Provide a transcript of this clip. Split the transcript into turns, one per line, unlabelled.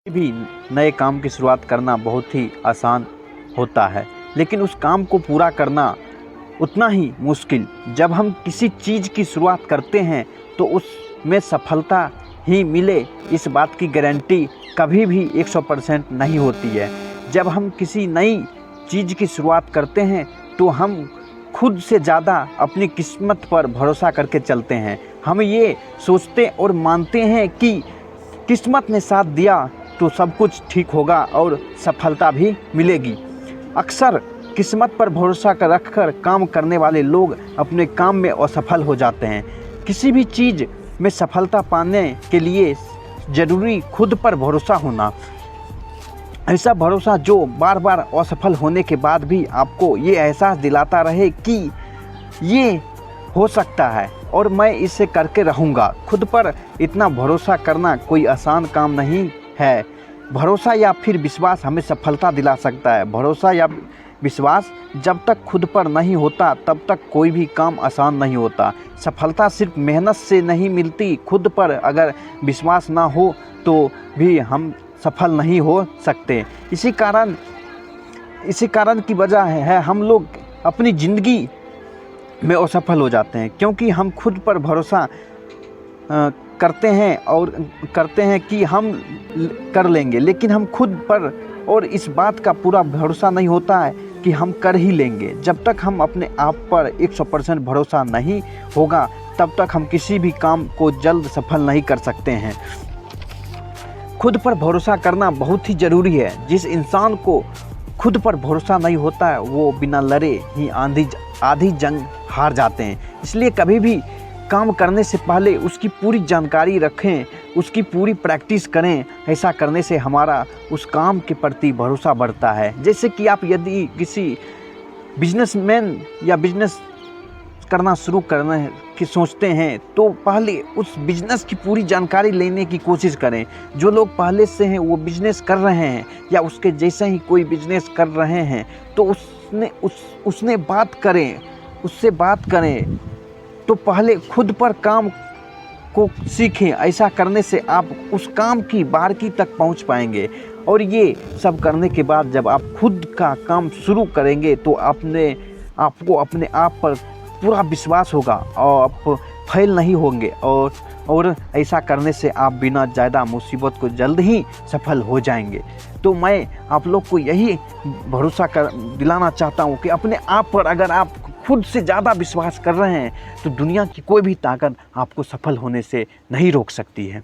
भी नए काम की शुरुआत करना बहुत ही आसान होता है, लेकिन उस काम को पूरा करना उतना ही मुश्किल। जब हम किसी चीज़ की शुरुआत करते हैं तो उसमें सफलता ही मिले, इस बात की गारंटी कभी भी 100% नहीं होती है। जब हम किसी नई चीज़ की शुरुआत करते हैं तो हम खुद से ज़्यादा अपनी किस्मत पर भरोसा करके चलते हैं। हम ये सोचते और मानते हैं कि किस्मत ने साथ दिया तो सब कुछ ठीक होगा और सफलता भी मिलेगी। अक्सर किस्मत पर भरोसा रखकर काम करने वाले लोग अपने काम में असफल हो जाते हैं। किसी भी चीज़ में सफलता पाने के लिए ज़रूरी खुद पर भरोसा होना। ऐसा भरोसा जो बार बार असफल होने के बाद भी आपको ये एहसास दिलाता रहे कि ये हो सकता है और मैं इसे करके रहूँगा। खुद पर इतना भरोसा करना कोई आसान काम नहीं है। भरोसा या फिर विश्वास हमें सफलता दिला सकता है। भरोसा या विश्वास जब तक खुद पर नहीं होता तब तक कोई भी काम आसान नहीं होता। सफलता सिर्फ मेहनत से नहीं मिलती। खुद पर अगर विश्वास ना हो तो भी हम सफल नहीं हो सकते। इसी कारण की वजह है हम लोग अपनी ज़िंदगी में असफल हो जाते हैं, क्योंकि हम खुद पर भरोसा करते हैं और करते हैं कि हम कर लेंगे, लेकिन हम खुद पर और इस बात का पूरा भरोसा नहीं होता है कि हम कर ही लेंगे। जब तक हम अपने आप पर 100% भरोसा नहीं होगा तब तक हम किसी भी काम को जल्द सफल नहीं कर सकते हैं। खुद पर भरोसा करना बहुत ही ज़रूरी है। जिस इंसान को खुद पर भरोसा नहीं होता है वो बिना लड़े ही आधी जंग हार जाते हैं। इसलिए कभी भी काम करने से पहले उसकी पूरी जानकारी रखें, उसकी पूरी प्रैक्टिस करें। ऐसा करने से हमारा उस काम के प्रति भरोसा बढ़ता है। जैसे कि आप यदि किसी बिजनेसमैन या बिजनेस करना शुरू करना की सोचते हैं तो पहले उस बिज़नेस की पूरी जानकारी लेने की कोशिश करें। जो लोग पहले से हैं वो बिज़नेस कर रहे हैं या उसके जैसे ही कोई बिज़नेस कर रहे हैं तो उससे बात करें तो पहले खुद पर काम को सीखें। ऐसा करने से आप उस काम की बारीकी तक पहुंच पाएंगे। और ये सब करने के बाद जब आप खुद का काम शुरू करेंगे तो आपको अपने आप पर पूरा विश्वास होगा और आप फेल नहीं होंगे। और ऐसा करने से आप बिना ज़्यादा मुसीबत को जल्द ही सफल हो जाएंगे। तो मैं आप लोग को यही भरोसा दिलाना चाहता हूँ कि अपने आप पर अगर आप खुद से ज़्यादा विश्वास कर रहे हैं तो दुनिया की कोई भी ताकत आपको सफल होने से नहीं रोक सकती है।